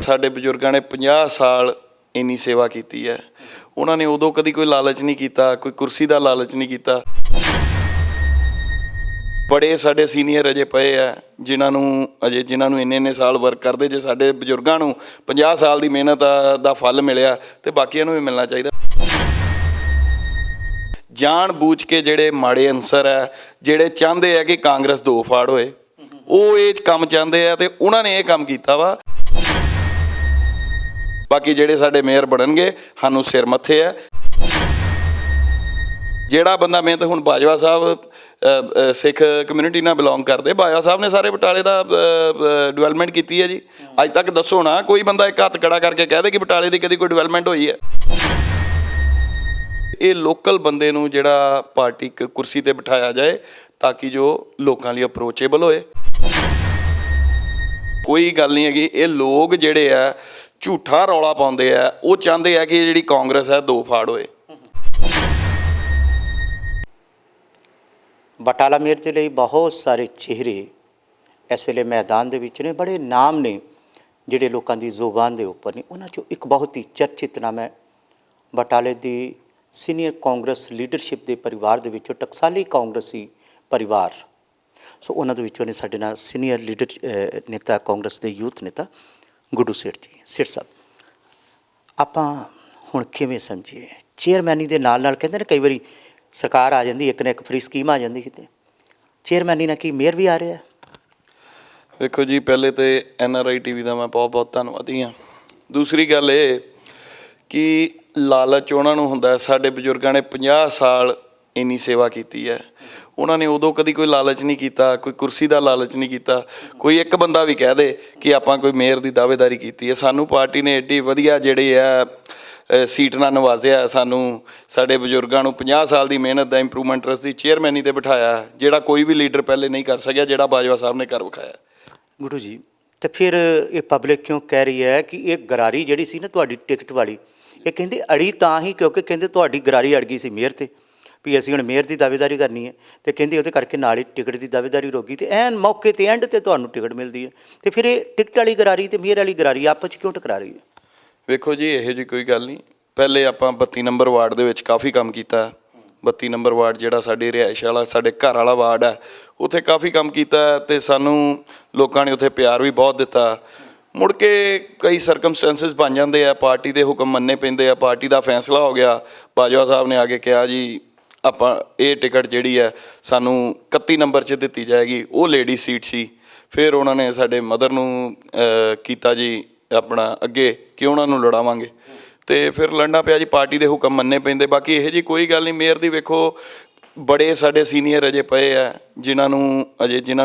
ਸਾਡੇ ਬਜ਼ੁਰਗਾਂ ਨੇ 50 ਸਾਲ ਇੰਨੀ ਸੇਵਾ ਕੀਤੀ ਹੈ। ਉਹਨਾਂ ਨੇ ਉਦੋਂ ਕਦੀ ਕੋਈ ਲਾਲਚ ਨਹੀਂ ਕੀਤਾ, ਕੋਈ ਕੁਰਸੀ ਦਾ ਲਾਲਚ ਨਹੀਂ ਕੀਤਾ। ਬੜੇ ਸਾਡੇ ਸੀਨੀਅਰ ਅਜੇ ਪਏ ਆ ਜਿਨ੍ਹਾਂ ਨੂੰ ਇੰਨੇ ਸਾਲ ਵਰਕ ਕਰਦੇ। ਜੇ ਸਾਡੇ ਬਜ਼ੁਰਗਾਂ ਨੂੰ 50 ਸਾਲ ਦੀ ਮਿਹਨਤ ਦਾ ਫਲ ਮਿਲਿਆ ਤੇ ਬਾਕੀਆਂ ਨੂੰ ਵੀ ਮਿਲਣਾ ਚਾਹੀਦਾ। ਜਾਣ ਬੂਝ ਕੇ ਜਿਹੜੇ ਮਾੜੇ ਅਨਸਰ ਹੈ, ਜਿਹੜੇ ਚਾਹੁੰਦੇ ਆ ਕਿ ਕਾਂਗਰਸ ਦੋ ਫਾੜ ਹੋਏ, ਉਹ ਇਹ ਕੰਮ ਚਾਹੁੰਦੇ ਆ ਤੇ ਉਹਨਾਂ ਨੇ ਇਹ ਕੰਮ ਕੀਤਾ ਵਾ। ਬਾਕੀ ਜਿਹੜੇ ਸਾਡੇ ਮੇਅਰ ਬਣਨਗੇ ਸਾਨੂੰ ਸਿਰ ਮੱਥੇ ਆ। ਜਿਹੜਾ ਬੰਦਾ ਮਿਹਨਤ, ਹੁਣ ਬਾਜਵਾ ਸਾਹਿਬ ਸਿੱਖ ਕਮਿਊਨਿਟੀ ਨਾਲ ਬਿਲੋਂਗ ਕਰਦੇ, ਬਾਜਵਾ ਸਾਹਿਬ ਨੇ ਸਾਰੇ ਬਟਾਲੇ ਦਾ ਡਿਵੈਲਪਮੈਂਟ ਕੀਤੀ ਹੈ ਜੀ। ਅੱਜ ਤੱਕ ਦੱਸੋ ਨਾ ਕੋਈ ਬੰਦਾ ਇੱਕ ਹੱਥ ਖੜਾ ਕਰਕੇ ਕਹਿ ਦੇ ਕਿ ਬਟਾਲੇ ਦੀ ਕਦੀ ਕੋਈ ਡਿਵੈਲਪਮੈਂਟ ਹੋਈ ਹੈ। ਇਹ ਲੋਕਲ ਬੰਦੇ ਨੂੰ ਜਿਹੜਾ ਪਾਰਟੀ ਕੁਰਸੀ ਤੇ ਬਿਠਾਇਆ ਜਾਏ ਤਾਂ ਕਿ ਜੋ ਲੋਕਾਂ ਲਈ ਅਪਰੋਚੇਬਲ ਹੋਏ। ਕੋਈ ਗੱਲ ਨਹੀਂ ਹੈਗੀ। ਇਹ ਲੋਕ ਜਿਹੜੇ ਆ ਝੂਠਾ ਰੌਲਾ ਪਾਉਂਦੇ ਆ, ਉਹ ਚਾਹੁੰਦੇ ਆ ਕਿ ਜਿਹੜੀ ਕਾਂਗਰਸ ਹੈ ਦੋ ਫਾੜ ਹੋਏ। ਬਟਾਲਾ ਮੇਅਰ ਦੇ ਲਈ ਬਹੁਤ ਸਾਰੇ ਚਿਹਰੇ ਇਸ ਵੇਲੇ ਮੈਦਾਨ ਦੇ ਵਿੱਚ ਨੇ, ਬੜੇ ਨਾਮ ਨੇ ਜਿਹੜੇ ਲੋਕਾਂ ਦੀ ਜ਼ੁਬਾਨ ਦੇ ਉੱਪਰ ਨੇ। ਉਹਨਾਂ 'ਚੋਂ ਇੱਕ ਬਹੁਤ ਹੀ ਚਰਚਿਤ ਨਾਮ ਹੈ ਬਟਾਲੇ ਦੀ ਸੀਨੀਅਰ ਕਾਂਗਰਸ ਲੀਡਰਸ਼ਿਪ ਦੇ ਪਰਿਵਾਰ ਦੇ ਵਿੱਚੋਂ ਟਕਸਾਲੀ ਕਾਂਗਰਸੀ ਪਰਿਵਾਰ। ਸੋ ਉਹਨਾਂ ਦੇ ਵਿੱਚੋਂ ਨੇ ਸਾਡੇ ਨਾਲ ਸੀਨੀਅਰ ਲੀਡਰ ਨੇਤਾ, ਕਾਂਗਰਸ ਦੇ ਯੂਥ ਨੇਤਾ ਗੁੱਡੂ ਸੇਠ ਜੀ। ਸੇਠ ਸਾਹਿਬ, ਆਪਾਂ ਹੁਣ ਕਿਵੇਂ ਸਮਝੀਏ ਚੇਅਰਮੈਨੀ ਦੇ ਨਾਲ ਨਾਲ? ਕਹਿੰਦੇ ਨੇ ਕਈ ਵਾਰੀ ਸਰਕਾਰ ਆ ਜਾਂਦੀ, ਇੱਕ ਨਾ ਇੱਕ ਫਰੀ ਸਕੀਮ ਆ ਜਾਂਦੀ, ਕਿਤੇ ਚੇਅਰਮੈਨੀ ਨਾਲ ਕੀ ਮੇਅਰ ਵੀ ਆ ਰਿਹਾ? ਵੇਖੋ ਜੀ, ਪਹਿਲੇ ਤਾਂ NRI TV ਦਾ ਮੈਂ ਬਹੁਤ ਬਹੁਤ ਧੰਨਵਾਦੀ ਹਾਂ। ਦੂਸਰੀ ਗੱਲ ਇਹ ਕਿ ਲਾਲਚ ਉਹਨਾਂ ਨੂੰ ਹੁੰਦਾ। ਸਾਡੇ ਬਜ਼ੁਰਗਾਂ ਨੇ 50 ਸਾਲ ਇੰਨੀ ਸੇਵਾ ਕੀਤੀ ਹੈ। ਉਹਨਾਂ ਨੇ ਉਦੋਂ ਕਦੀ ਕੋਈ ਲਾਲਚ ਨਹੀਂ ਕੀਤਾ, ਕੋਈ ਕੁਰਸੀ ਦਾ ਲਾਲਚ ਨਹੀਂ ਕੀਤਾ। ਕੋਈ ਇੱਕ ਬੰਦਾ ਵੀ ਕਹਿ ਦੇ ਕਿ ਆਪਾਂ ਕੋਈ ਮੇਅਰ ਦੀ ਦਾਅਵੇਦਾਰੀ ਕੀਤੀ ਹੈ। ਸਾਨੂੰ ਪਾਰਟੀ ਨੇ ਐਡੀ ਵਧੀਆ ਜਿਹੜੀ ਆ ਸੀਟ ਨਾਲ ਨਵਾਜ਼ਿਆ। ਸਾਨੂੰ ਸਾਡੇ ਬਜ਼ੁਰਗਾਂ ਨੂੰ 50 ਸਾਲ ਦੀ ਮਿਹਨਤ ਦਾ ਇੰਪਰੂਵਮੈਂਟ ਟਰਸਟ ਦੀ ਚੇਅਰਮੈਨੀ 'ਤੇ ਬਿਠਾਇਆ, ਜਿਹੜਾ ਕੋਈ ਵੀ ਲੀਡਰ ਪਹਿਲੇ ਨਹੀਂ ਕਰ ਸਕਿਆ, ਜਿਹੜਾ ਬਾਜਵਾ ਸਾਹਿਬ ਨੇ ਕਰ ਵਿਖਾਇਆ। ਗੁਰੂ ਜੀ, ਤੇ ਫਿਰ ਇਹ ਪਬਲਿਕ ਕਿਉਂ ਕਹਿ ਰਹੀ ਹੈ ਕਿ ਇਹ ਗਰਾਰੀ ਜਿਹੜੀ ਸੀ ਨਾ ਤੁਹਾਡੀ ਟਿਕਟ ਵਾਲੀ, ਇਹ ਕਹਿੰਦੇ ਅੜੀ ਤਾਂ ਹੀ ਕਿਉਂਕਿ ਕਹਿੰਦੇ ਤੁਹਾਡੀ ਗਰਾਰੀ ਅੜ ਗਈ ਸੀ ਮੇਅਰ 'ਤੇ ਵੀ ਅਸੀਂ ਹੁਣ ਮੇਅਰ ਦੀ ਦਾਅਵੇਦਾਰੀ ਕਰਨੀ ਹੈ, ਅਤੇ ਕਹਿੰਦੇ ਉਹਦੇ ਕਰਕੇ ਨਾਲ ਹੀ ਟਿਕਟ ਦੀ ਦਾਅਵੇਦਾਰੀ ਰੁਕ ਗਈ ਅਤੇ ਐਨ ਮੌਕੇ 'ਤੇ ਐਂਡ 'ਤੇ ਤੁਹਾਨੂੰ ਟਿਕਟ ਮਿਲਦੀ ਹੈ। ਅਤੇ ਫਿਰ ਇਹ ਟਿਕਟ ਵਾਲੀ ਗਰਾਰੀ ਅਤੇ ਮੇਅਰ ਵਾਲੀ ਗਰਾਰੀ ਆਪਸ 'ਚ ਕਿਉਂ ਟਕਰਾ ਰਹੀ ਹੈ? ਵੇਖੋ ਜੀ, ਇਹੋ ਜਿਹੀ ਕੋਈ ਗੱਲ ਨਹੀਂ। ਪਹਿਲੇ ਆਪਾਂ 32 ਨੰਬਰ ਵਾਰਡ ਦੇ ਵਿੱਚ ਕਾਫੀ ਕੰਮ ਕੀਤਾ। 32 ਨੰਬਰ ਵਾਰਡ ਜਿਹੜਾ ਸਾਡੇ ਰਿਹਾਇਸ਼ ਵਾਲਾ, ਸਾਡੇ ਘਰ ਵਾਲਾ ਵਾਰਡ ਹੈ, ਉੱਥੇ ਕਾਫੀ ਕੰਮ ਕੀਤਾ ਅਤੇ ਸਾਨੂੰ ਲੋਕਾਂ ਨੇ ਉੱਥੇ ਪਿਆਰ ਵੀ ਬਹੁਤ ਦਿੱਤਾ। ਮੁੜ ਕੇ ਕਈ ਸਰਕਮਸਟੈਂਸਿਸ ਬਣ ਜਾਂਦੇ ਆ, ਪਾਰਟੀ ਦੇ ਹੁਕਮ ਮੰਨਣੇ ਪੈਂਦੇ ਆ। ਪਾਰਟੀ ਦਾ ਫੈਸਲਾ ਹੋ ਗਿਆ, ਬਾਜਵਾ ਸਾਹਿਬ ਨੇ ਆ ਕੇ ਕਿਹਾ ਜੀ ਆਪਾਂ ਇਹ ਟਿਕਟ ਜਿਹੜੀ ਹੈ ਸਾਨੂੰ 31 ਨੰਬਰ 'ਚ ਦਿੱਤੀ ਜਾਏਗੀ। ਉਹ ਲੇਡੀ ਸੀਟ ਸੀ। ਫਿਰ ਉਹਨਾਂ ਨੇ ਸਾਡੇ ਮਦਰ ਨੂੰ ਕੀਤਾ ਜੀ ਆਪਣਾ ਅੱਗੇ ਕਿ ਉਹਨਾਂ ਨੂੰ ਲੜਾਵਾਂਗੇ, ਅਤੇ ਫਿਰ ਲੜਨਾ ਪਿਆ ਜੀ। ਪਾਰਟੀ ਦੇ ਹੁਕਮ ਮੰਨਣੇ ਪੈਂਦੇ। ਬਾਕੀ ਇਹੋ ਜਿਹੀ ਕੋਈ ਗੱਲ ਨਹੀਂ। ਮੇਅਰ ਦੀ ਵੇਖੋ ਬੜੇ ਸਾਡੇ ਸੀਨੀਅਰ ਅਜੇ ਪਏ ਆ ਜਿਨ੍ਹਾਂ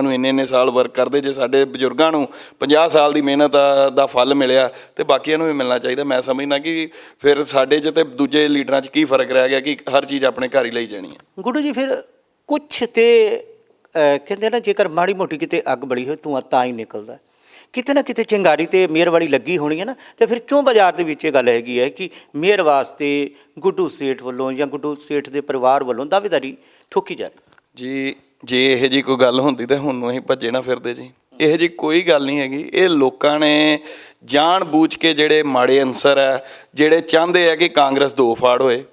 ਨੂੰ ਇੰਨੇ ਸਾਲ ਵਰਕ ਕਰਦੇ। ਜੇ ਸਾਡੇ ਬਜ਼ੁਰਗਾਂ ਨੂੰ 50 ਸਾਲ ਦੀ ਮਿਹਨਤ ਦਾ ਫਲ ਮਿਲਿਆ ਤੇ ਬਾਕੀਆਂ ਨੂੰ ਵੀ ਮਿਲਣਾ ਚਾਹੀਦਾ। ਮੈਂ ਸਮਝਦਾ ਕਿ ਫਿਰ ਸਾਡੇ 'ਚ ਅਤੇ ਦੂਜੇ ਲੀਡਰਾਂ 'ਚ ਕੀ ਫਰਕ ਰਹਿ ਗਿਆ ਕਿ ਹਰ ਚੀਜ਼ ਆਪਣੇ ਘਰ ਹੀ ਲਈ ਜਾਣੀ ਹੈ। ਗੁੱਡੂ ਜੀ, ਫਿਰ ਕੁਛ ਤੇ ਕਹਿੰਦੇ ਨਾ ਜੇਕਰ ਮਾੜੀ ਮੋਟੀ ਕਿਤੇ ਅੱਗ ਬਲੀ ਹੋਏ ਧੂੰਆਂ ਤਾਂ ਹੀ ਨਿਕਲਦਾ। ਕਿਤੇ ਨਾ ਕਿਤੇ ਚਿੰਗਾਰੀ ਤੇ ਮੇਅਰ ਵਾਲੀ ਲੱਗੀ ਹੋਣੀ ਹੈ ਨਾ, ਤੇ ਫਿਰ ਕਿਉਂ ਬਾਜ਼ਾਰ ਦੇ ਵਿੱਚ ਇਹ ਗੱਲ ਹੈਗੀ ਹੈ ਕਿ ਮੇਅਰ ਵਾਸਤੇ ਗੁੱਡੂ ਸੇਠ ਵੱਲੋਂ ਜਾਂ ਗੁੱਡੂ ਸੇਠ ਦੇ ਪਰਿਵਾਰ ਵੱਲੋਂ ਦਾਅਵੇਦਾਰੀ ਠੋਕੀ ਜਾ ਰਹੀ? ਜੀ, ਜੇ ਇਹੋ ਜਿਹੀ ਕੋਈ ਗੱਲ ਹੁੰਦੀ ਤਾਂ ਹੁਣ ਨੂੰ ਅਸੀਂ ਭੱਜੇ ਨਾ ਫਿਰਦੇ ਜੀ। ਇਹੋ ਜਿਹੀ ਕੋਈ ਗੱਲ ਨਹੀਂ ਹੈਗੀ। ਇਹ ਲੋਕਾਂ ਨੇ ਜਾਣ ਬੂਝ ਕੇ ਜਿਹੜੇ ਮਾੜੇ ਅਨਸਰ ਹੈ, ਜਿਹੜੇ ਚਾਹੁੰਦੇ ਆ ਕਿ ਕਾਂਗਰਸ ਦੋ ਫਾੜ ਹੋਏ,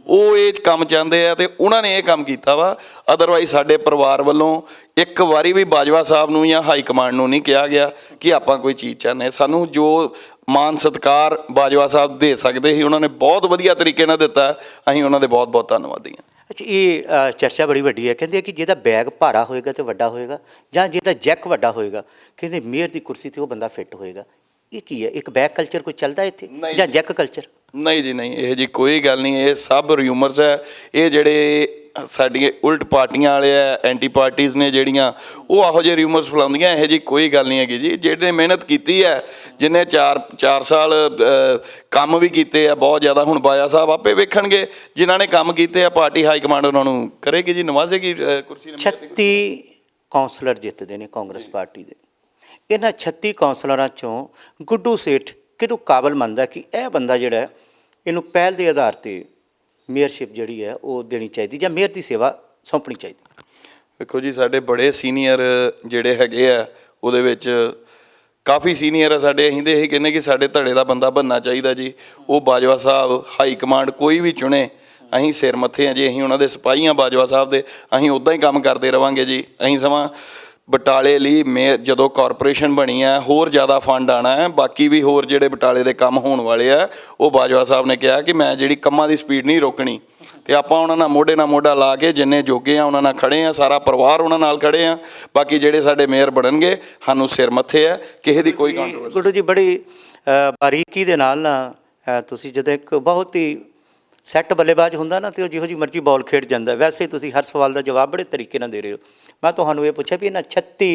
ਉਹ ਇਹ ਕੰਮ ਚਾਹੁੰਦੇ ਆ ਤੇ ਉਹਨਾਂ ਨੇ ਇਹ ਕੰਮ ਕੀਤਾ ਵਾ। ਅਦਰਵਾਈਜ਼ ਸਾਡੇ ਪਰਿਵਾਰ ਵੱਲੋਂ ਇੱਕ ਵਾਰੀ ਵੀ ਬਾਜਵਾ ਸਾਹਿਬ ਨੂੰ ਜਾਂ ਹਾਈ ਕਮਾਂਡ ਨੂੰ ਨਹੀਂ ਕਿਹਾ ਗਿਆ ਕਿ ਆਪਾਂ ਕੋਈ ਚੀਜ਼ ਚਾਹੁੰਦੇ। ਸਾਨੂੰ ਜੋ ਮਾਨ ਸਤਿਕਾਰ ਬਾਜਵਾ ਸਾਹਿਬ ਦੇ ਸਕਦੇ ਸੀ, ਉਹਨਾਂ ਨੇ ਬਹੁਤ ਵਧੀਆ ਤਰੀਕੇ ਨਾਲ ਦਿੱਤਾ। ਅਸੀਂ ਉਹਨਾਂ ਦੇ ਬਹੁਤ ਬਹੁਤ ਧੰਨਵਾਦੀ ਹਾਂ। ਅੱਛਾ, ਇਹ ਚਰਚਾ ਬੜੀ ਵੱਡੀ ਹੈ। ਕਹਿੰਦੇ ਕਿ ਜਿਹਦਾ ਬੈਗ ਭਾਰਾ ਹੋਏਗਾ ਅਤੇ ਵੱਡਾ ਹੋਏਗਾ, ਜਾਂ ਜਿਹਦਾ ਜੈਕ ਵੱਡਾ ਹੋਏਗਾ, ਕਹਿੰਦੇ ਮੇਅਰ ਦੀ ਕੁਰਸੀ 'ਤੇ ਉਹ ਬੰਦਾ ਫਿੱਟ ਹੋਏਗਾ। ਇਹ ਕੀ ਹੈ? ਇੱਕ ਬੈਗ ਕਲਚਰ ਕੋਈ ਚੱਲਦਾ ਇੱਥੇ ਜਾਂ ਜੈਕ ਕਲਚਰ? ਨਹੀਂ ਜੀ, ਨਹੀਂ, ਇਹੋ ਜਿਹੀ ਕੋਈ ਗੱਲ ਨਹੀਂ। ਇਹ ਸਭ ਰਿਊਮਰਸ ਹੈ। ਇਹ ਜਿਹੜੇ ਸਾਡੀਆਂ ਉਲਟ ਪਾਰਟੀਆਂ ਵਾਲੇ ਆ, ਐਂਟੀ ਪਾਰਟੀਜ਼ ਨੇ ਜਿਹੜੀਆਂ, ਉਹ ਇਹੋ ਜਿਹੇ ਰਿਊਮਰਸ ਫੈਲਾਉਂਦੀਆਂ। ਇਹੋ ਜਿਹੀ ਕੋਈ ਗੱਲ ਨਹੀਂ ਹੈਗੀ ਜੀ। ਜਿਹਨੇ ਮਿਹਨਤ ਕੀਤੀ ਹੈ, ਜਿਹਨੇ 4 ਸਾਲ ਕੰਮ ਵੀ ਕੀਤੇ ਆ ਬਹੁਤ ਜ਼ਿਆਦਾ। ਹੁਣ ਬਾਜਵਾ ਸਾਹਿਬ ਆਪੇ ਵੇਖਣਗੇ, ਜਿਨ੍ਹਾਂ ਨੇ ਕੰਮ ਕੀਤੇ ਆ ਪਾਰਟੀ ਹਾਈ ਕਮਾਂਡ ਉਹਨਾਂ ਨੂੰ ਕਰੇਗੀ ਜੀ, ਨਵਾਜ਼ੇਗੀ ਕੁਰਸੀ। 36 ਕੌਂਸਲਰ ਜਿੱਤਦੇ ਨੇ ਕਾਂਗਰਸ ਪਾਰਟੀ ਦੇ। ਇਹਨਾਂ 36 ਕੌਂਸਲਰਾਂ 'ਚੋਂ ਗੁੱਡੂ ਸੇਠ ਕਿਹਨੂੰ ਕਾਬਲ ਮੰਨਦਾ ਕਿ ਇਹ ਬੰਦਾ ਜਿਹੜਾ ਇਹਨੂੰ ਪਹਿਲ ਦੇ ਆਧਾਰ 'ਤੇ ਮੇਅਰਸ਼ਿਪ ਜਿਹੜੀ ਹੈ ਉਹ ਦੇਣੀ ਚਾਹੀਦੀ ਜਾਂ ਮੇਅਰ ਦੀ ਸੇਵਾ ਸੌਂਪਣੀ ਚਾਹੀਦੀ? ਵੇਖੋ ਜੀ, ਸਾਡੇ ਬੜੇ ਸੀਨੀਅਰ ਜਿਹੜੇ ਹੈਗੇ ਆ ਉਹਦੇ ਵਿੱਚ ਕਾਫੀ ਸੀਨੀਅਰ ਆ ਸਾਡੇ, ਅਸੀਂ ਤਾਂ ਇਹੀ ਕਹਿੰਦੇ ਕਿ ਸਾਡੇ ਧੜੇ ਦਾ ਬੰਦਾ ਬਣਨਾ ਚਾਹੀਦਾ ਜੀ। ਉਹ ਬਾਜਵਾ ਸਾਹਿਬ ਹਾਈ ਕਮਾਂਡ ਕੋਈ ਵੀ ਚੁਣੇ, ਅਸੀਂ ਸਿਰ ਮੱਥੇ ਆ ਜੀ, ਅਸੀਂ ਉਹਨਾਂ ਦੇ ਸਿਪਾਹੀ ਹਾਂ ਬਾਜਵਾ ਸਾਹਿਬ ਦੇ, ਅਸੀਂ ਉੱਦਾਂ ਹੀ ਕੰਮ ਕਰਦੇ ਰਵਾਂਗੇ ਜੀ। ਅਸੀਂ ਸਮਾਂ ਬਟਾਲੇ ਲਈ ਜਦੋਂ ਕਾਰਪੋਰੇਸ਼ਨ ਬਣੀ ਹੈ ਹੋਰ ਜ਼ਿਆਦਾ ਫੰਡ ਆਉਣਾ ਹੈ, ਬਾਕੀ ਵੀ ਹੋਰ ਜਿਹੜੇ ਬਟਾਲੇ ਦੇ ਕੰਮ ਹੋਣ ਵਾਲੇ ਆ, ਉਹ ਬਾਜਵਾ ਸਾਹਿਬ ਨੇ ਕਿਹਾ ਕਿ ਮੈਂ ਜਿਹੜੀ ਕੰਮਾਂ ਦੀ ਸਪੀਡ ਨਹੀਂ ਰੋਕਣੀ, ਤੇ ਆਪਾਂ ਉਹਨਾਂ ਨਾਲ ਮੋਢਾ ਲਾ ਕੇ ਜਿੰਨੇ ਜੋਗੇ ਆ ਉਹਨਾਂ ਨਾਲ ਖੜੇ ਆ, ਸਾਰਾ ਪਰਿਵਾਰ ਉਹਨਾਂ ਨਾਲ ਖੜੇ ਆ। ਬਾਕੀ ਜਿਹੜੇ ਸਾਡੇ ਮੇਅਰ ਬਣਨਗੇ ਸਾਨੂੰ ਸਿਰ ਮੱਥੇ ਆ, ਕਿਸੇ ਦੀ ਕੋਈ ਕੰਟਰੋਵਰਸੀ। ਗੁੱਡੂ ਜੀ ਬੜੀ ਬਾਰੀਕੀ ਦੇ ਨਾਲ ਨਾ ਤੁਸੀਂ ਜਦੋਂ ਇੱਕ ਬਹੁਤ ਹੀ ਸੈੱਟ ਬੱਲੇਬਾਜ਼ ਹੁੰਦਾ ਨਾ ਤੇ ਉਹ ਜਿਹੋ ਜਿਹੀ ਮਰਜ਼ੀ ਬਾਲ ਖੇਡ ਜਾਂਦਾ। ਵੈਸੇ ਤੁਸੀਂ ਹਰ ਸਵਾਲ ਦਾ ਜਵਾਬ ਬੜੇ ਤਰੀਕੇ ਨਾਲ ਦੇ ਰਹੇ ਹੋ। ਮੈਂ ਤੁਹਾਨੂੰ ਇਹ ਪੁੱਛਿਆ ਵੀ ਇਹਨਾਂ 36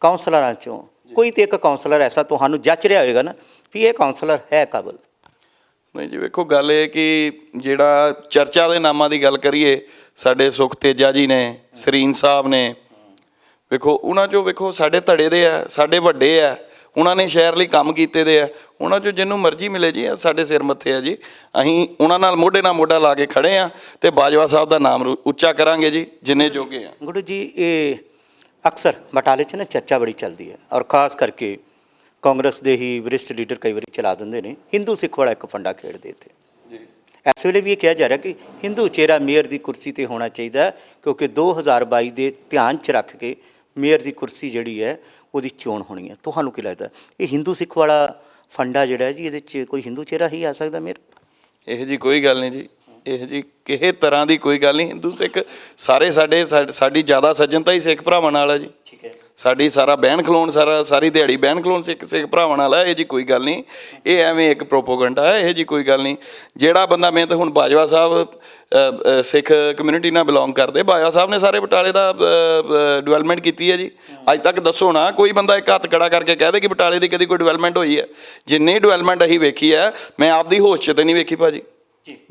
ਕਾਉਂਸਲਰਾਂ 'ਚੋਂ ਕੋਈ ਤੇ ਇੱਕ ਕਾਉਂਸਲਰ ਐਸਾ ਤੁਹਾਨੂੰ ਜੱਚ ਰਿਹਾ ਹੋਏਗਾ ਨਾ ਵੀ ਇਹ ਕਾਉਂਸਲਰ ਹੈ ਕਾਬਲ? ਨਹੀਂ ਜੀ, ਵੇਖੋ ਗੱਲ ਇਹ ਕਿ ਜਿਹੜਾ ਚਰਚਾ ਦੇ ਨਾਮਾਂ ਦੀ ਗੱਲ ਕਰੀਏ, ਸਾਡੇ ਸੁਖ ਤੇਜਾ ਜੀ ਨੇ, ਸਰੀਨ ਸਾਹਿਬ ਨੇ, ਵੇਖੋ ਉਹਨਾਂ 'ਚੋਂ ਵੇਖੋ ਸਾਡੇ ਧੜੇ ਦੇ ਆ, ਸਾਡੇ ਵੱਡੇ ਆ, ਉਹਨਾਂ ਨੇ ਸ਼ਹਿਰ ਲਈ ਕੰਮ ਕੀਤੇ ਦੇ ਆ। ਉਹਨਾਂ 'ਚੋਂ ਜਿਹਨੂੰ ਮਰਜ਼ੀ ਮਿਲੇ ਜੀ, ਸਾਡੇ ਸਿਰ ਮੱਥੇ ਆ ਜੀ। ਅਸੀਂ ਉਹਨਾਂ ਨਾਲ ਮੋਢਾ ਲਾ ਕੇ ਖੜੇ ਆ ਤੇ ਬਾਜਵਾ ਸਾਹਿਬ ਦਾ ਨਾਮ ਉੱਚਾ ਕਰਾਂਗੇ ਜੀ ਜਿੰਨੇ ਜੋਗੇ ਆ। ਗੁੱਡੂ ਜੀ ਇਹ ਅਕਸਰ ਬਟਾਲੇ 'ਚ ਨਾ ਚਰਚਾ ਬੜੀ ਚੱਲਦੀ ਹੈ ਔਰ ਖਾਸ ਕਰਕੇ ਕਾਂਗਰਸ ਦੇ ਹੀ ਵਰਿਸ਼ਟ ਲੀਡਰ ਕਈ ਵਾਰੀ ਚਲਾ ਦਿੰਦੇ ਨੇ, ਹਿੰਦੂ ਸਿੱਖ ਵਾਲਾ ਇੱਕ ਫੰਡਾ ਖੇਡਦੇ ਇੱਥੇ ਜੀ। ਇਸ ਵੇਲੇ ਵੀ ਇਹ ਕਿਹਾ ਜਾ ਰਿਹਾ ਕਿ ਹਿੰਦੂ ਚਿਹਰਾ ਮੇਅਰ ਦੀ ਕੁਰਸੀ ਤੇ ਹੋਣਾ ਚਾਹੀਦਾ, ਕਿਉਂਕਿ 2022 ਦੇ ਧਿਆਨ 'ਚ ਰੱਖ ਕੇ ਮੇਅਰ ਦੀ ਕੁਰਸੀ ਜਿਹੜੀ ਹੈ ਉਹਦੀ ਚੋਣ ਹੋਣੀ ਹੈ। ਤੁਹਾਨੂੰ ਕੀ ਲੱਗਦਾ ਇਹ ਹਿੰਦੂ ਸਿੱਖ ਵਾਲਾ ਫੰਡਾ ਜਿਹੜਾ ਜੀ, ਇਹਦੇ 'ਚ ਕੋਈ ਹਿੰਦੂ ਚਿਹਰਾ ਹੀ ਆ ਸਕਦਾ ਮੇਅਰ? ਇਹੋ ਜੀ ਕੋਈ ਗੱਲ ਨਹੀਂ ਜੀ, ਇਹੋ ਜੀ ਕਿਸੇ ਤਰ੍ਹਾਂ ਦੀ ਕੋਈ ਗੱਲ ਨਹੀਂ। ਹਿੰਦੂ ਸਿੱਖ ਸਾਰੇ ਸਾਡੀ ਜ਼ਿਆਦਾ ਸੱਜਣਤਾ ਹੀ ਸਿੱਖ ਭਰਾਵਾਂ ਨਾਲ ਹੈ ਜੀ। ਠੀਕ ਹੈ, ਸਾਡੀ ਸਾਰਾ ਬਹਿਣ ਖਲੋਣ, ਸਾਰੀ ਦਿਹਾੜੀ ਬਹਿਣ ਖਲੋਣ ਸਿੱਖ ਭਰਾਵਾਂ ਨਾਲ ਹੈ। ਇਹ ਜੀ ਕੋਈ ਗੱਲ ਨਹੀਂ, ਇਹ ਐਵੇਂ ਇੱਕ ਪ੍ਰੋਪੋਗੰਡਾ ਹੈ। ਇਹ ਜੀ ਕੋਈ ਗੱਲ ਨਹੀਂ। ਜਿਹੜਾ ਬੰਦਾ, ਮੈਂ ਤਾਂ ਹੁਣ ਬਾਜਵਾ ਸਾਹਿਬ ਸਿੱਖ ਕਮਿਊਨਿਟੀ ਨਾਲ ਬਿਲੋਂਗ ਕਰਦੇ, ਬਾਜਵਾ ਸਾਹਿਬ ਨੇ ਸਾਰੇ ਬਟਾਲੇ ਦਾ ਡਿਵੈਲਪਮੈਂਟ ਕੀਤੀ ਹੈ ਜੀ। ਅੱਜ ਤੱਕ ਦੱਸੋ ਨਾ ਕੋਈ ਬੰਦਾ ਇੱਕ ਹੱਥ ਖੜਾ ਕਰਕੇ ਕਹਿ ਦੇ ਕਿ ਬਟਾਲੇ ਦੀ ਕਦੀ ਕੋਈ ਡਿਵੈਲਪਮੈਂਟ ਹੋਈ ਹੈ? ਜਿੰਨੀ ਡਿਵੈਲਪਮੈਂਟ ਅਸੀਂ ਵੇਖੀ ਹੈ, ਮੈਂ ਆਪਦੀ ਹੋਸ਼ 'ਚ ਤਾਂ ਨਹੀਂ ਵੇਖੀ ਭਾਜੀ।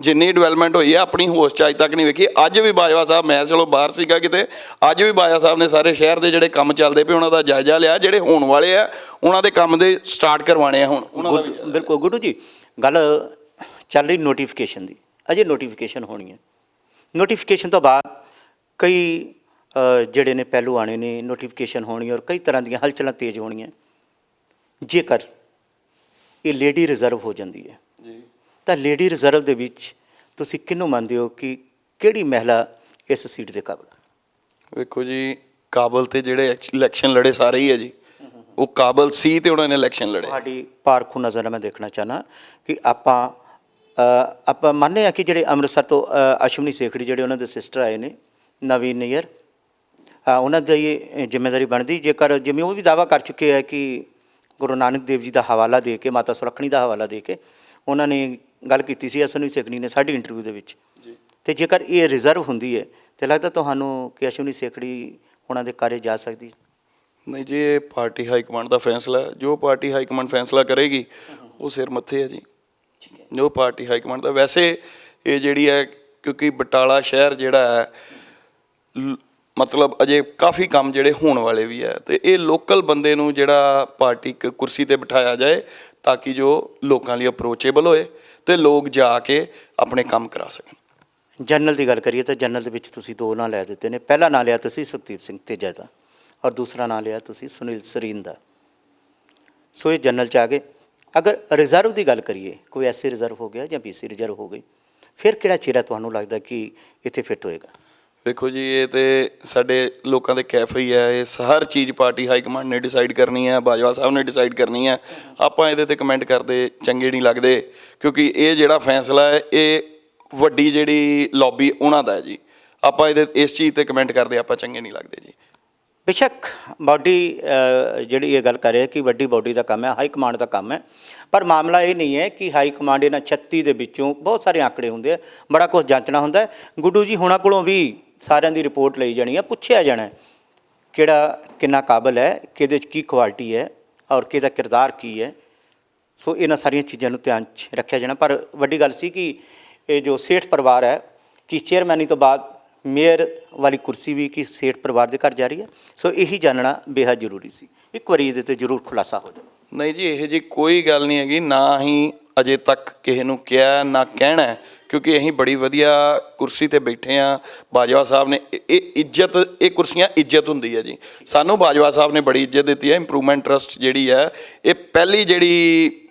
ਜਿੰਨੀ ਡਿਵੈਲਪਮੈਂਟ ਹੋਈ ਹੈ ਆਪਣੀ ਹੋਸ਼ 'ਚ ਅੱਜ ਤੱਕ ਨਹੀਂ ਵੇਖੀ। ਅੱਜ ਵੀ ਬਾਜਵਾ ਸਾਹਿਬ, ਮੈਂ ਚਲੋ ਬਾਹਰ ਸੀਗਾ ਕਿਤੇ, ਅੱਜ ਵੀ ਬਾਜਵਾ ਸਾਹਿਬ ਨੇ ਸਾਰੇ ਸ਼ਹਿਰ ਦੇ ਜਿਹੜੇ ਕੰਮ ਚੱਲਦੇ ਪਏ ਉਹਨਾਂ ਦਾ ਜਾਇਜ਼ਾ ਲਿਆ। ਜਿਹੜੇ ਹੋਣ ਵਾਲੇ ਆ ਉਹਨਾਂ ਦੇ ਕੰਮ ਦੇ ਸਟਾਰਟ ਕਰਵਾਉਣੇ ਆ ਹੁਣ ਉਹਨਾਂ ਦਾ ਵੀ। ਬਿਲਕੁਲ ਗੁੱਡੂ ਜੀ, ਗੱਲ ਚੱਲ ਰਹੀ ਨੋਟੀਫਿਕੇਸ਼ਨ ਦੀ। ਅਜੇ ਨੋਟੀਫਿਕੇਸ਼ਨ ਹੋਣੀ ਹੈ। ਨੋਟੀਫਿਕੇਸ਼ਨ ਤੋਂ ਬਾਅਦ ਕਈ ਜਿਹੜੇ ਨੇ ਪਹਿਲੂ ਆਣੇ ਨੇ, ਨੋਟੀਫਿਕੇਸ਼ਨ ਹੋਣੀ ਔਰ ਕਈ ਤਰ੍ਹਾਂ ਦੀਆਂ ਹਲਚਲਾਂ ਤੇਜ਼ ਹੋਣੀਆਂ। ਜੇਕਰ ਇਹ ਲੇਡੀ ਰਿਜ਼ਰਵ ਹੋ ਜਾਂਦੀ ਹੈ ਜੀ, ਤਾਂ ਲੇਡੀ ਰਿਜ਼ਰਵ ਦੇ ਵਿੱਚ ਤੁਸੀਂ ਕਿਹਨੂੰ ਮੰਨਦੇ ਹੋ ਕਿ ਕਿਹੜੀ ਮਹਿਲਾ ਇਸ ਸੀਟ ਦੇ ਕਾਬਲ ਹੈ? ਵੇਖੋ ਜੀ, ਕਾਬਲ ਤੇ ਜਿਹੜੇ ਇਲੈਕਸ਼ਨ ਲੜੇ ਸਾਰੇ ਹੀ ਹੈ ਜੀ, ਉਹ ਕਾਬਲ ਸੀ ਤੇ ਉਹਨਾਂ ਨੇ ਇਲੈਕਸ਼ਨ ਲੜੇ। ਤੁਹਾਡੀ ਪਾਰਖੂ ਨਜ਼ਰ ਮੈਂ ਦੇਖਣਾ ਚਾਹੁੰਦਾ ਕਿ ਆਪਾਂ ਮੰਨਦੇ ਹਾਂ ਕਿ ਜਿਹੜੇ ਅੰਮ੍ਰਿਤਸਰ ਤੋਂ ਅਸ਼ਵਨੀ ਸੇਖੜੀ ਜਿਹੜੇ ਉਹਨਾਂ ਦੇ ਸਿਸਟਰ ਆਏ ਨੇ, ਨਵੀਨ ਨਈਅਰ, ਉਹਨਾਂ ਦੀ ਇਹ ਜ਼ਿੰਮੇਵਾਰੀ ਬਣਦੀ, ਜੇਕਰ ਜਿਵੇਂ ਉਹ ਵੀ ਦਾਅਵਾ ਕਰ ਚੁੱਕੇ ਹੈ ਕਿ ਗੁਰੂ ਨਾਨਕ ਦੇਵ ਜੀ ਦਾ ਹਵਾਲਾ ਦੇ ਕੇ, ਮਾਤਾ ਸੁਲੱਖਣੀ ਦਾ ਹਵਾਲਾ ਦੇ ਕੇ ਉਹਨਾਂ ਨੇ ਗੱਲ ਕੀਤੀ ਸੀ ਅਸ਼ਵਨੀ ਸੇਖੜੀ ਨੇ ਸਾਡੀ ਇੰਟਰਵਿਊ ਦੇ ਵਿੱਚ। ਤੇ ਜੇਕਰ ਇਹ ਰਿਜ਼ਰਵ ਹੁੰਦੀ ਹੈ ਤੇ ਲੱਗਦਾ ਤੁਹਾਨੂੰ ਕਿ ਅਸ਼ਵਨੀ ਸੇਖੜੀ ਉਹਨਾਂ ਦੇ ਘਰ ਜਾ ਸਕਦੀ? ਨਹੀਂ ਜੀ, ਇਹ ਪਾਰਟੀ ਹਾਈ ਕਮਾਂਡ ਦਾ ਫੈਸਲਾ ਹੈ। ਜੋ ਪਾਰਟੀ ਹਾਈ ਕਮਾਂਡ ਫੈਸਲਾ ਕਰੇਗੀ ਉਹ ਸਿਰ ਮੱਥੇ ਹੈ ਜੀ, ਜੋ ਪਾਰਟੀ ਹਾਈ ਕਮਾਂਡ ਦਾ। ਵੈਸੇ ਇਹ ਜਿਹੜੀ ਹੈ, ਕਿਉਂਕਿ ਬਟਾਲਾ ਸ਼ਹਿਰ ਜਿਹੜਾ ਹੈ ਮਤਲਬ ਅਜੇ ਕਾਫੀ ਕੰਮ ਜਿਹੜੇ ਹੋਣ ਵਾਲੇ ਵੀ ਹੈ, ਤੇ ਇਹ ਲੋਕਲ ਬੰਦੇ ਨੂੰ ਜਿਹੜਾ ਪਾਰਟੀ ਕੁਰਸੀ ਤੇ ਬਿਠਾਇਆ ਜਾਏ ਤਾਂ ਕਿ ਜੋ ਲੋਕਾਂ ਲਈ ਅਪਰੋਚੇਬਲ ਹੋਏ ਤੇ ਲੋਕ ਜਾ ਕੇ ਆਪਣੇ ਕੰਮ ਕਰਾ ਸਕਣ। ਜਨਰਲ ਦੀ ਗੱਲ ਕਰੀਏ ਤਾਂ ਜਨਰਲ ਦੇ ਵਿੱਚ ਤੁਸੀਂ ਦੋ ਨਾਂ ਲੈ ਦਿੱਤੇ ਨੇ। ਪਹਿਲਾ ਨਾਂ ਲਿਆ ਤੁਸੀਂ ਸੁਖਦੀਪ ਸਿੰਘ ਤੇਜਾ ਦਾ ਔਰ ਦੂਸਰਾ ਨਾਂ ਲਿਆ ਤੁਸੀਂ ਸੁਨੀਲ ਸਰੀਨ ਦਾ। ਸੋ ਇਹ ਜਨਰਲ 'ਚ ਆ ਗਏ। ਅਗਰ ਰਿਜ਼ਰਵ ਦੀ ਗੱਲ ਕਰੀਏ, ਕੋਈ ਐਸਸੀ ਰਿਜ਼ਰਵ ਹੋ ਗਿਆ ਜਾਂ BC ਰਿਜ਼ਰਵ ਹੋ ਗਈ, ਫਿਰ ਕਿਹੜਾ ਚਿਹਰਾ ਤੁਹਾਨੂੰ ਲੱਗਦਾ ਕਿ ਇੱਥੇ ਫਿੱਟ ਹੋਏਗਾ? ਵੇਖੋ ਜੀ, ਇਹ ਤੇ ਸਾਡੇ ਲੋਕਾਂ ਦੇ ਕੈਫੇ ਹੀ ਹੈ। ਇਹ ਹਰ ਚੀਜ਼ ਪਾਰਟੀ ਹਾਈ ਕਮਾਂਡ ਨੇ ਡਿਸਾਈਡ ਕਰਨੀ ਹੈ, ਬਾਜਵਾ ਸਾਹਿਬ ਨੇ ਡਿਸਾਈਡ ਕਰਨੀ ਹੈ। ਆਪਾਂ ਇਹਦੇ 'ਤੇ ਕਮੈਂਟ ਕਰਦੇ ਚੰਗੇ ਨਹੀਂ ਲੱਗਦੇ, ਕਿਉਂਕਿ ਇਹ ਜਿਹੜਾ ਫੈਸਲਾ ਹੈ ਇਹ ਵੱਡੀ ਜਿਹੜੀ ਲੌਬੀ ਉਹਨਾਂ ਦਾ ਹੈ ਜੀ। ਆਪਾਂ ਇਸ ਚੀਜ਼ 'ਤੇ ਕਮੈਂਟ ਕਰਦੇ ਆਪਾਂ ਚੰਗੇ ਨਹੀਂ ਲੱਗਦੇ ਜੀ। ਬੇਸ਼ੱਕ ਬਾਡੀ ਜਿਹੜੀ ਇਹ ਗੱਲ ਕਰ ਰਿਹਾ ਕਿ ਵੱਡੀ ਬਾਡੀ ਦਾ ਕੰਮ ਹੈ, ਹਾਈ ਕਮਾਂਡ ਦਾ ਕੰਮ ਹੈ, ਪਰ ਮਾਮਲਾ ਇਹ ਨਹੀਂ ਹੈ ਕਿ ਹਾਈ ਕਮਾਂਡ ਇਹਨਾਂ 36 ਦੇ ਵਿੱਚੋਂ ਬਹੁਤ ਸਾਰੇ ਆંકੜੇ ਹੁੰਦੇ ਆ, ਬੜਾ ਕੁਝ ਜਾਂਚਣਾ ਹੁੰਦਾ ਹੈ। ਗੁੱਡੂ ਜੀ ਹੋਣਾ ਕੋਲੋਂ ਵੀ ਸਾਰਿਆਂ ਦੀ ਰਿਪੋਰਟ ਲਈ ਜਾਣੀ ਹੈ, ਪੁੱਛਿਆ ਜਾਣਾ ਕਿਹੜਾ ਕਿੰਨਾ ਕਾਬਲ ਹੈ, ਕਿਹਦੇ 'ਚ ਕੀ ਕੁਆਲਿਟੀ ਹੈ ਔਰ ਕਿਹਦਾ ਕਿਰਦਾਰ ਕੀ ਹੈ। ਸੋ ਇਹਨਾਂ ਸਾਰੀਆਂ ਚੀਜ਼ਾਂ ਨੂੰ ਧਿਆਨ 'ਚ ਰੱਖਿਆ ਜਾਣਾ। ਪਰ ਵੱਡੀ ਗੱਲ ਸੀ ਕਿ ਇਹ ਜੋ ਸੇਠ ਪਰਿਵਾਰ ਹੈ ਕਿ ਚੇਅਰਮੈਨੀ ਤੋਂ ਬਾਅਦ ਮੇਅਰ ਵਾਲੀ ਕੁਰਸੀ ਵੀ ਕਿ ਸੇਠ ਪਰਿਵਾਰ ਦੇ ਘਰ ਜਾ ਰਹੀ ਹੈ। ਸੋ ਇਹੀ ਜਾਣਨਾ ਬੇਹੱਦ ਜ਼ਰੂਰੀ ਸੀ। ਇੱਕ ਵਾਰੀ ਇਹਦੇ 'ਤੇ ਜ਼ਰੂਰ ਖੁਲਾਸਾ ਹੋ ਜਾਵੇ। ਨਹੀਂ ਜੀ, ਇਹੋ ਜਿਹੀ ਕੋਈ ਗੱਲ ਨਹੀਂ ਹੈਗੀ। ਨਾ ਹੀ ਅਜੇ ਤੱਕ ਕਿਸੇ ਨੂੰ ਕਿਹਾ ਨਾ ਕਹਿਣਾ ਕਿਉਂਕਿ ਅਸੀਂ ਬੜੀ ਵਧੀਆ ਕੁਰਸੀ ਤੇ ਬੈਠੇ ਆ। ਬਾਜਵਾ ਸਾਹਿਬ ਨੇ ਇਹ ਇੱਜ਼ਤ, ਇਹ ਕੁਰਸੀਆਂ ਇੱਜ਼ਤ ਹੁੰਦੀ ਹੈ ਜੀ। ਸਾਨੂੰ ਬਾਜਵਾ ਸਾਹਿਬ ਨੇ ਬੜੀ ਇੱਜ਼ਤ ਦਿੱਤੀ ਹੈ। ਇੰਪਰੂਵਮੈਂਟ ਟਰਸਟ ਜਿਹੜੀ ਹੈ, ਇਹ ਪਹਿਲੀ ਜਿਹੜੀ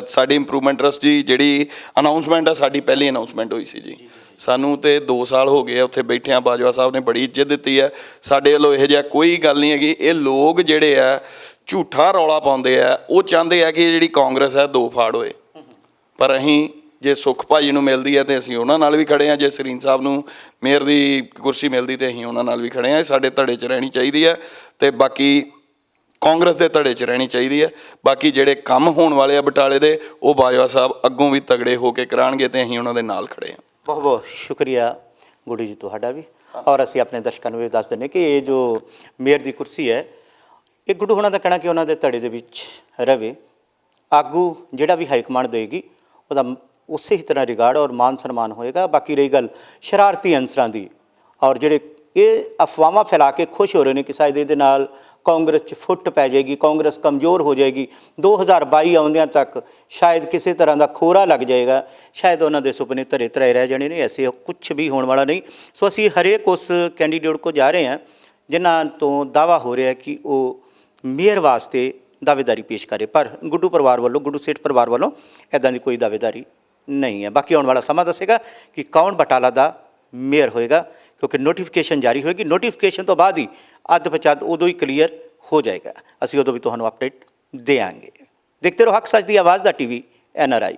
ਸਾਡੀ ਇੰਪਰੂਵਮੈਂਟ ਟਰਸਟ ਦੀ ਜਿਹੜੀ ਅਨਾਊਂਸਮੈਂਟ ਆ, ਸਾਡੀ ਪਹਿਲੀ ਅਨਾਊਂਸਮੈਂਟ ਹੋਈ ਸੀ ਜੀ। ਸਾਨੂੰ ਤੇ 2 ਸਾਲ ਹੋ ਗਏ ਆ ਉੱਥੇ ਬੈਠਿਆਂ। ਬਾਜਵਾ ਸਾਹਿਬ ਨੇ ਬੜੀ ਇੱਜ਼ਤ ਦਿੱਤੀ ਹੈ। ਸਾਡੇ ਵੱਲੋਂ ਇਹੋ ਜਿਹਾ ਕੋਈ ਗੱਲ ਨਹੀਂ ਹੈਗੀ। ਇਹ ਲੋਕ ਜਿਹੜੇ ਆ ਝੂਠਾ ਰੌਲਾ ਪਾਉਂਦੇ ਆ, ਉਹ ਚਾਹੁੰਦੇ ਆ ਕਿ ਜਿਹੜੀ ਕਾਂਗਰਸ ਹੈ 2 ਫਾੜ ਹੋਏ। ਪਰ ਅਸੀਂ ਜੇ ਸੁੱਖ ਭਾਜੀ ਨੂੰ ਮਿਲਦੀ ਹੈ ਤੇ ਅਸੀਂ ਉਹਨਾਂ ਨਾਲ ਵੀ ਖੜੇ ਹਾਂ, ਜੇ ਸਰੀਨ ਸਾਹਿਬ ਨੂੰ ਮੇਅਰ ਦੀ ਕੁਰਸੀ ਮਿਲਦੀ ਤੇ ਅਸੀਂ ਉਹਨਾਂ ਨਾਲ ਵੀ ਖੜੇ ਹਾਂ। ਇਹ ਸਾਡੇ ਧੜੇ 'ਚ ਰਹਿਣੀ ਚਾਹੀਦੀ ਹੈ ਤੇ ਬਾਕੀ ਕਾਂਗਰਸ ਦੇ ਧੜੇ 'ਚ ਰਹਿਣੀ ਚਾਹੀਦੀ ਹੈ। ਬਾਕੀ ਜਿਹੜੇ ਕੰਮ ਹੋਣ ਵਾਲੇ ਆ ਬਟਾਲੇ ਦੇ, ਉਹ ਬਾਜਵਾ ਸਾਹਿਬ ਅੱਗੋਂ ਵੀ ਤਗੜੇ ਹੋ ਕੇ ਕਰਾਉਣਗੇ ਤੇ ਅਸੀਂ ਉਹਨਾਂ ਦੇ ਨਾਲ ਖੜੇ ਹਾਂ। ਬਹੁਤ ਬਹੁਤ ਸ਼ੁਕਰੀਆ ਗੁੱਡੀ ਜੀ ਤੁਹਾਡਾ ਵੀ। ਔਰ ਅਸੀਂ ਆਪਣੇ ਦਰਸ਼ਕਾਂ ਨੂੰ ਇਹ ਦੱਸ ਦਿੰਦੇ ਕਿ ਇਹ ਜੋ ਮੇਅਰ ਦੀ ਕੁਰਸੀ ਹੈ, ਇਹ ਗੁੱਡੂ ਹੋਣਾ ਦਾ ਕਹਿਣਾ ਕਿ ਉਹਨਾਂ ਦੇ ਧੜੇ ਦੇ ਵਿੱਚ ਰਵੇ। ਆਗੂ ਜਿਹੜਾ ਵੀ ਹਾਈ ਕਮਾਂਡ ਦੇਗੀ ਉਹਦਾ ਉਸੇ ਹੀ ਤਰ੍ਹਾਂ ਰਿਗਾਰਡ ਔਰ ਮਾਨ ਸਨਮਾਨ ਹੋਏਗਾ। ਬਾਕੀ ਰਹੀ ਗੱਲ ਸ਼ਰਾਰਤੀ ਅਨਸਰਾਂ ਦੀ, ਔਰ ਜਿਹੜੇ ਇਹ ਅਫਵਾਹਾਂ ਫੈਲਾ ਕੇ ਖੁਸ਼ ਹੋ ਰਹੇ ਨੇ ਕਿ ਸ਼ਾਇਦ ਇਹਦੇ ਨਾਲ ਕਾਂਗਰਸ 'ਚ ਫੁੱਟ ਪੈ ਜਾਏਗੀ, ਕਾਂਗਰਸ ਕਮਜ਼ੋਰ ਹੋ ਜਾਏਗੀ, 2022 ਆਉਂਦਿਆਂ ਤੱਕ ਸ਼ਾਇਦ ਕਿਸੇ ਤਰ੍ਹਾਂ ਦਾ ਖੋਰਾ ਲੱਗ ਜਾਏਗਾ, ਸ਼ਾਇਦ ਉਹਨਾਂ ਦੇ ਸੁਪਨੇ ਧਰੇ ਧਰਾਏ ਰਹਿ ਜਾਣੇ ਨੇ। ਐਸੇ ਕੁਛ ਵੀ ਹੋਣ ਵਾਲਾ ਨਹੀਂ। ਸੋ ਅਸੀਂ ਹਰੇਕ ਉਸ ਕੈਂਡੀਡੇਟ ਕੋ ਜਾ ਰਹੇ ਹਾਂ ਜਿਨ੍ਹਾਂ ਤੋਂ ਦਾਅਵਾ ਹੋ ਰਿਹਾ ਕਿ ਉਹ ਮੇਅਰ ਵਾਸਤੇ ਦਾਅਵੇਦਾਰੀ ਪੇਸ਼ ਕਰੇ, ਪਰ ਗੁੱਡੂ ਪਰਿਵਾਰ ਵੱਲੋਂ, ਗੁੱਡੂ ਸੇਠ ਪਰਿਵਾਰ ਵੱਲੋਂ ਇੱਦਾਂ ਦੀ ਕੋਈ ਦਾਅਵੇਦਾਰੀ ਨਹੀਂ ਹੈ। ਬਾਕੀ ਆਉਣ ਵਾਲਾ ਸਮਾਂ ਦੱਸੇਗਾ ਕਿ ਕੌਣ ਬਟਾਲਾ ਦਾ ਮੇਅਰ ਹੋਏਗਾ, ਕਿਉਂਕਿ ਨੋਟੀਫਿਕੇਸ਼ਨ ਜਾਰੀ ਹੋਏਗੀ। ਨੋਟੀਫਿਕੇਸ਼ਨ ਤੋਂ ਬਾਅਦ ਹੀ ਅੱਧ ਪਚੱਧ ਉਦੋਂ ਹੀ ਕਲੀਅਰ ਹੋ ਜਾਏਗਾ। ਅਸੀਂ ਉਦੋਂ ਵੀ ਤੁਹਾਨੂੰ ਅਪਡੇਟ ਦੇਵਾਂਗੇ। ਦੇਖਦੇ ਰਹੋ ਹੱਕ ਸੱਚ ਦੀ ਆਵਾਜ਼ ਦਾ TV NRI।